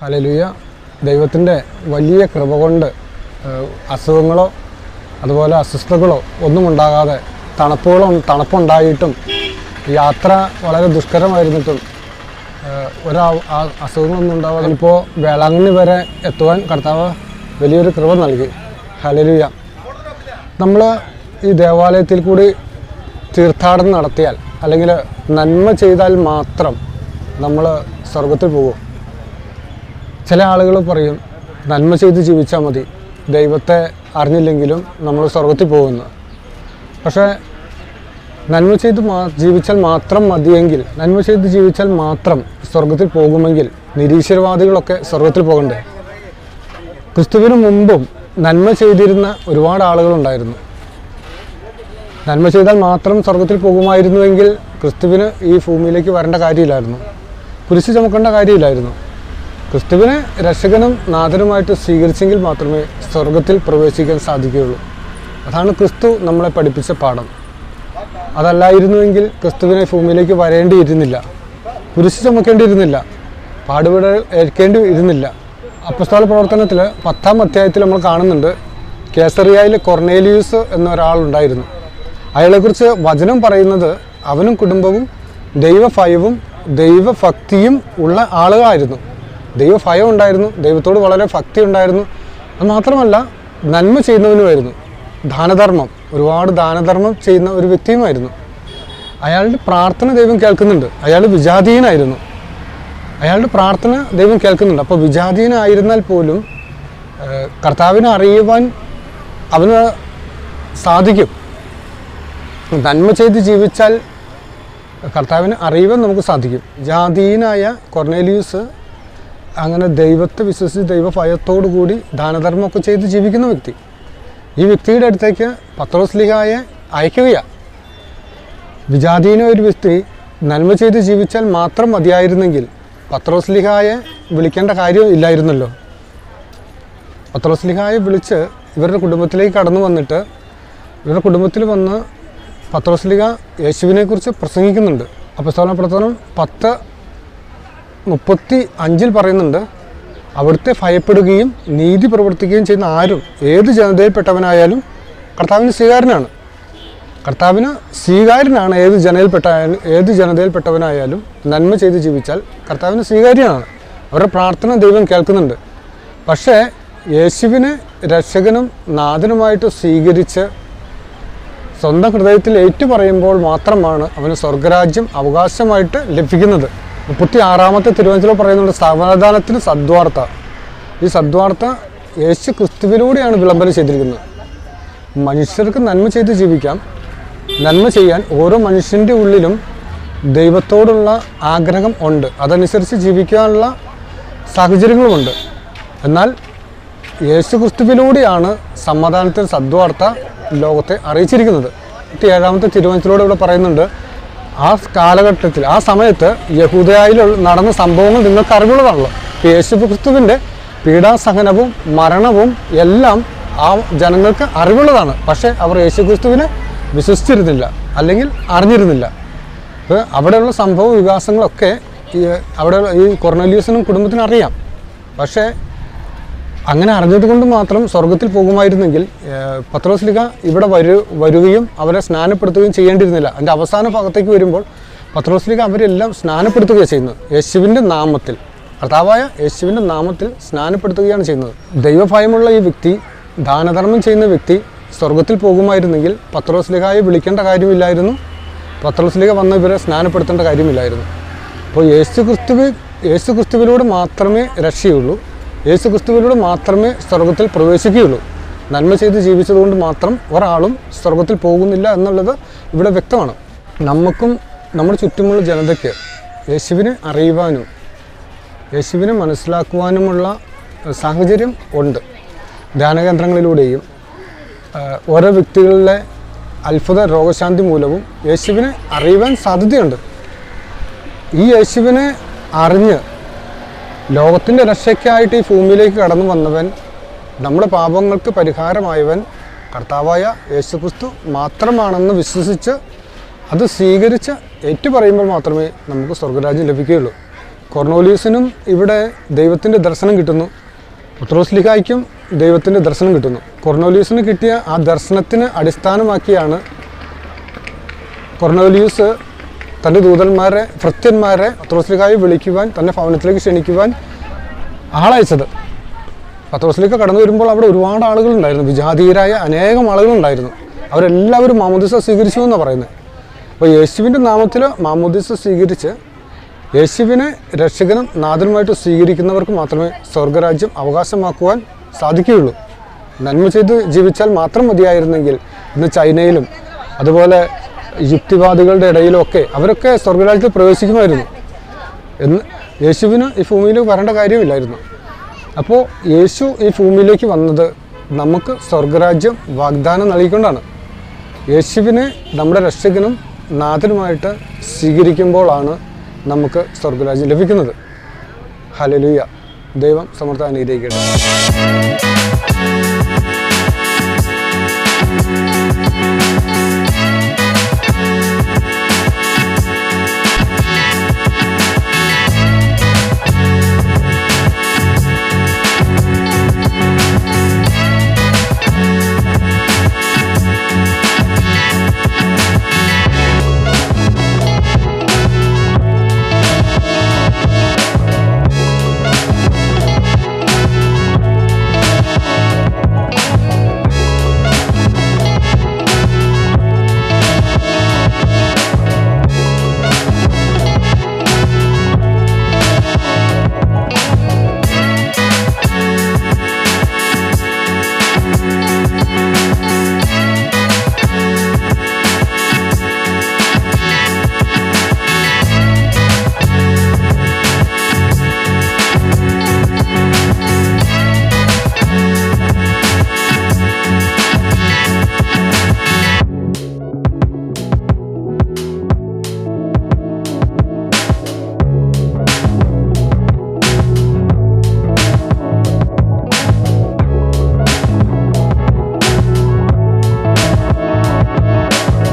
Hallelujah. ദൈവത്തിൻ്റെ വലിയ കൃപ കൊണ്ട് അസുഖങ്ങളോ അതുപോലെ അസ്വസ്ഥതകളോ ഒന്നും ഉണ്ടാകാതെ തണുപ്പുണ്ടായിട്ടും യാത്ര വളരെ ദുഷ്കരമായിരുന്നിട്ടും അസുഖങ്ങളൊന്നും ഉണ്ടാവാതെ ഇപ്പോൾ വേളാങ്കണ്ണി വരെ എത്തുവാൻ കർത്താവ് വലിയൊരു കൃപ നൽകി. ഹല്ലേലൂയ. നമ്മൾ ഈ ദേവാലയത്തിൽ കൂടി തീർത്ഥാടനം നടത്തിയാൽ അല്ലെങ്കിൽ നന്മ ചെയ്താൽ മാത്രം നമ്മൾ സ്വർഗത്തിൽ പോകും. ചില ആളുകൾ പറയും നന്മ ചെയ്ത് ജീവിച്ചാൽ മതി, ദൈവത്തെ അറിഞ്ഞില്ലെങ്കിലും നമ്മൾ സ്വർഗത്തിൽ പോകുന്നു. പക്ഷേ നന്മ ചെയ്ത് ജീവിച്ചാൽ മാത്രം മതിയെങ്കിൽ, നന്മ ചെയ്ത് ജീവിച്ചാൽ മാത്രം സ്വർഗത്തിൽ പോകുമെങ്കിൽ നിരീശ്വരവാദികളൊക്കെ സ്വർഗത്തിൽ പോകണ്ടേ? ക്രിസ്തുവിന് മുമ്പും നന്മ ചെയ്തിരുന്ന ഒരുപാട് ആളുകളുണ്ടായിരുന്നു. നന്മ ചെയ്താൽ മാത്രം സ്വർഗത്തിൽ പോകുമായിരുന്നുവെങ്കിൽ ക്രിസ്തുവിന് ഈ ഭൂമിയിലേക്ക് വരേണ്ട കാര്യമില്ലായിരുന്നു, കുരിശ് ചുമക്കേണ്ട കാര്യമില്ലായിരുന്നു. ക്രിസ്തുവിനെ രക്ഷകനും നാഥനുമായിട്ട് സ്വീകരിച്ചെങ്കിൽ മാത്രമേ സ്വർഗത്തിൽ പ്രവേശിക്കാൻ സാധിക്കുകയുള്ളൂ. അതാണ് ക്രിസ്തു നമ്മളെ പഠിപ്പിച്ച പാഠം. അതല്ലായിരുന്നുവെങ്കിൽ ക്രിസ്തുവിനെ ഭൂമിയിലേക്ക് വരേണ്ടിയിരുന്നില്ല, കുരിശ് ചുമക്കേണ്ടിയിരുന്നില്ല, പാടുപെട ഏൽക്കേണ്ടി ഇരുന്നില്ല. അപ്പസ്തോല പ്രവർത്തനത്തിൽ 10-ാം അധ്യായത്തിൽ നമ്മൾ കാണുന്നുണ്ട്, കേസറിയയിൽ കൊർണേലിയൂസ് എന്നൊരാളുണ്ടായിരുന്നു. അയാളെക്കുറിച്ച് വചനം പറയുന്നത് അവനും കുടുംബവും ദൈവഭയവും ദൈവഭക്തിയും ഉള്ള ആളുകളായിരുന്നു. ദൈവഭയം ഉണ്ടായിരുന്നു, ദൈവത്തോട് വളരെ ഭക്തി ഉണ്ടായിരുന്നു. അത് മാത്രമല്ല നന്മ ചെയ്യുന്നവനുമായിരുന്നു. ഒരുപാട് ദാനധർമ്മം ചെയ്യുന്ന ഒരു വ്യക്തിയുമായിരുന്നു. അയാളുടെ പ്രാർത്ഥന ദൈവം കേൾക്കുന്നുണ്ട്. അയാൾ വിജാതീയനായിരുന്നു, അയാളുടെ പ്രാർത്ഥന ദൈവം കേൾക്കുന്നുണ്ട്. അപ്പോൾ വിജാതീയനായിരുന്നാൽ പോലും കർത്താവിനെ അറിയുവാൻ അവന് സാധിക്കും. നന്മ ചെയ്ത് ജീവിച്ചാൽ കർത്താവിനെ അറിയുവാൻ നമുക്ക് സാധിക്കും. ജാതീയനായ കൊർണേലിയൂസ് അങ്ങനെ ദൈവത്തെ വിശ്വസിച്ച് ദൈവഭയത്തോടു കൂടി ദാനധർമ്മമൊക്കെ ചെയ്ത് ജീവിക്കുന്ന വ്യക്തി. ഈ വ്യക്തിയുടെ അടുത്തേക്ക് പത്രോസ്ലീഹായെ അയക്കുകയാണ്. വിജാതീന ഒരു വ്യക്തി നന്മ ചെയ്ത് ജീവിച്ചാൽ മാത്രം മതിയായിരുന്നെങ്കിൽ പത്രോസ്ലീഹായെ വിളിക്കേണ്ട കാര്യം ഇല്ലായിരുന്നല്ലോ. പത്രോസ്ലീഹായെ വിളിച്ച് ഇവരുടെ കുടുംബത്തിലേക്ക് കടന്നു വന്നിട്ട് ഇവരുടെ കുടുംബത്തിൽ വന്ന് പത്രോസ്ലീഹ യേശുവിനെക്കുറിച്ച് പ്രസംഗിക്കുന്നുണ്ട്. അപ്പോസ്തല പ്രവർത്തനം 10:35 പറയുന്നുണ്ട്, അവിടുത്തെ ഭയപ്പെടുകയും നീതി പ്രവർത്തിക്കുകയും ചെയ്യുന്ന ആരും ഏത് ജനതയിൽപ്പെട്ടവനായാലും കർത്താവിന് സ്വീകാര്യനാണ്. കർത്താവിന് സ്വീകാര്യനാണ്. ഏത് ജനതയിൽപ്പെട്ടവനായാലും നന്മ ചെയ്ത് ജീവിച്ചാൽ കർത്താവിന് സ്വീകാര്യനാണ്. അവരുടെ പ്രാർത്ഥന ദൈവം കേൾക്കുന്നുണ്ട്. പക്ഷേ യേശുവിനെ രക്ഷകനും നാഥനുമായിട്ട് സ്വീകരിച്ച് സ്വന്തം ഹൃദയത്തിൽ ഏറ്റുപറയുമ്പോൾ മാത്രമാണ് അവന് സ്വർഗരാജ്യം അവകാശമായിട്ട് ലഭിക്കുന്നത്. 36-ാമത്തെ തിരുവചനത്തിൽ പറയുന്നുണ്ട്, സമാധാനത്തിന് സദ്വാർത്ത. ഈ സദ്വാർത്ത യേശു ക്രിസ്തുവിലൂടെയാണ് വിളംബരം ചെയ്തിരിക്കുന്നത്. മനുഷ്യർക്ക് നന്മ ചെയ്ത് ജീവിക്കാം. നന്മ ചെയ്യാൻ ഓരോ മനുഷ്യൻ്റെ ഉള്ളിലും ദൈവത്തോടുള്ള ആഗ്രഹം ഉണ്ട്, അതനുസരിച്ച് ജീവിക്കാനുള്ള സാഹചര്യങ്ങളുമുണ്ട്. എന്നാൽ യേശു ക്രിസ്തുവിലൂടെയാണ് സമാധാനത്തിന് സദ്വാർത്ത ലോകത്തെ അറിയിച്ചിരിക്കുന്നത്. 7-ാമത്തെ തിരുവചനത്തിലൂടെ ഇവിടെ പറയുന്നുണ്ട്, ആ കാലഘട്ടത്തിൽ ആ സമയത്ത് യഹൂദയായിൽ നടന്ന സംഭവങ്ങൾ നിങ്ങൾക്ക് അറിവുള്ളതാണല്ലോ. യേശു ക്രിസ്തുവിൻ്റെ പീഡാസഹനവും മരണവും എല്ലാം ആ ജനങ്ങൾക്ക് അറിവുള്ളതാണ്. പക്ഷേ അവർ യേശു ക്രിസ്തുവിനെ വിശ്വസിച്ചിരുന്നില്ല, അല്ലെങ്കിൽ അറിഞ്ഞിരുന്നില്ല. അപ്പോൾ അവിടെയുള്ള സംഭവ വികാസങ്ങളൊക്കെ ഈ കൊർണേലിയൂസിനും കുടുംബത്തിനും അറിയാം. പക്ഷേ അങ്ങനെ അറിഞ്ഞതുകൊണ്ട് മാത്രം സ്വർഗത്തിൽ പോകുമായിരുന്നെങ്കിൽ പത്രോസ്ലീഹ ഇവിടെ വരികയും അവരെ സ്നാനപ്പെടുത്തുകയും ചെയ്യേണ്ടിയിരുന്നില്ല. അതിൻ്റെ അവസാന ഭാഗത്തേക്ക് വരുമ്പോൾ പത്രോസ്ലീഹ അവരെല്ലാം സ്നാനപ്പെടുത്തുകയാണ് ചെയ്യുന്നത്. യേശുവിൻ്റെ നാമത്തിൽ, കർത്താവായ യേശുവിൻ്റെ നാമത്തിൽ സ്നാനപ്പെടുത്തുകയാണ് ചെയ്യുന്നത്. ദൈവഭയമുള്ള ഈ വ്യക്തി, ദാനധർമ്മം ചെയ്യുന്ന വ്യക്തി സ്വർഗത്തിൽ പോകുമായിരുന്നെങ്കിൽ പത്രോസ്ലീഹായെ വിളിക്കേണ്ട കാര്യമില്ലായിരുന്നു, പത്രോസ്ലീഹ വന്ന് ഇവരെ സ്നാനപ്പെടുത്തേണ്ട കാര്യമില്ലായിരുന്നു. അപ്പോൾ യേശു ക്രിസ്തുവിലൂടെ മാത്രമേ രക്ഷയുള്ളൂ, യേശു ക്രിസ്തുവിലൂടെ മാത്രമേ സ്വർഗത്തിൽ പ്രവേശിക്കുകയുള്ളൂ. നന്മ ചെയ്ത് ജീവിച്ചതുകൊണ്ട് മാത്രം ഒരാളും സ്വർഗത്തിൽ പോകുന്നില്ല എന്നുള്ളത് ഇവിടെ വ്യക്തമാണ്. നമുക്കും നമ്മുടെ ചുറ്റുമുള്ള ജനതയ്ക്ക് യേശുവിനെ അറിയുവാനും യേശുവിനെ മനസ്സിലാക്കുവാനുമുള്ള സാഹചര്യം ഉണ്ട്. ധ്യാനകേന്ദ്രങ്ങളിലൂടെയും ഓരോ വ്യക്തികളിലെ അത്ഭുത രോഗശാന്തി മൂലവും യേശുവിനെ അറിയുവാൻ സാധ്യതയുണ്ട്. ഈ യേശുവിനെ അറിഞ്ഞ് ലോകത്തിൻ്റെ രക്ഷയ്ക്കായിട്ട് ഈ ഭൂമിയിലേക്ക് കടന്നു വന്നവൻ, നമ്മുടെ പാപങ്ങൾക്ക് പരിഹാരമായവൻ കർത്താവായ യേശുക്രിസ്തു മാത്രമാണെന്ന് വിശ്വസിച്ച് അത് സ്വീകരിച്ച് ഏറ്റുപറയുമ്പോൾ മാത്രമേ നമുക്ക് സ്വർഗരാജ്യം ലഭിക്കുകയുള്ളൂ. കൊർന്നേലിയുസിനും ഇവിടെ ദൈവത്തിൻ്റെ ദർശനം കിട്ടുന്നു. പത്രോസ്ലിഹായ്ക്കും ദൈവത്തിൻ്റെ ദർശനം കിട്ടുന്നു. കൊർന്നേലിയുസിന് കിട്ടിയ ആ ദർശനത്തിന് അടിസ്ഥാനമാക്കിയാണ് കൊർന്നേലിയുസ് തൻ്റെ ദൂതന്മാരെ, ഭൃത്യന്മാരെ പത്രോസ്ലിഹായെ വിളിക്കുവാൻ, തൻ്റെ ഭവനത്തിലേക്ക് ക്ഷണിക്കുവാൻ ആളയച്ചത്. പത്രോസ്ലിഹ കടന്നു വരുമ്പോൾ അവിടെ ഒരുപാട് ആളുകളുണ്ടായിരുന്നു, വിജാതീയരായ അനേകം ആളുകളുണ്ടായിരുന്നു. അവരെല്ലാവരും മാമോദീസ സ്വീകരിച്ചു എന്നാണ് പറയുന്നത്. അപ്പോൾ യേശുവിൻ്റെ നാമത്തിൽ മാമോദീസ സ്വീകരിച്ച് യേശുവിനെ രക്ഷകനും നാഥനുമായിട്ട് സ്വീകരിക്കുന്നവർക്ക് മാത്രമേ സ്വർഗരാജ്യം അവകാശമാക്കുവാൻ സാധിക്കുകയുള്ളൂ. നന്മ ചെയ്ത് ജീവിച്ചാൽ മാത്രം മതിയായിരുന്നെങ്കിൽ ഇന്ന് ചൈനയിലും അതുപോലെ യുക്തിവാദികളുടെ ഇടയിലൊക്കെ അവരൊക്കെ സ്വർഗരാജ്യത്തിൽ പ്രവേശിക്കുമായിരുന്നു. എന്ന് യേശുവിന് ഈ ഭൂമിയിലേക്ക് വരേണ്ട കാര്യമില്ലായിരുന്നു. അപ്പോൾ യേശു ഈ ഭൂമിയിലേക്ക് വന്നത് നമുക്ക് സ്വർഗരാജ്യം വാഗ്ദാനം നൽകിക്കൊണ്ടാണ്. യേശുവിനെ നമ്മുടെ രക്ഷകനും നാഥനുമായിട്ട് സ്വീകരിക്കുമ്പോഴാണ് നമുക്ക് സ്വർഗരാജ്യം ലഭിക്കുന്നത്. ഹല്ലേലൂയ. ദൈവം സമർത്ഥ അനുഗ്രഹിക്കട്ടെ.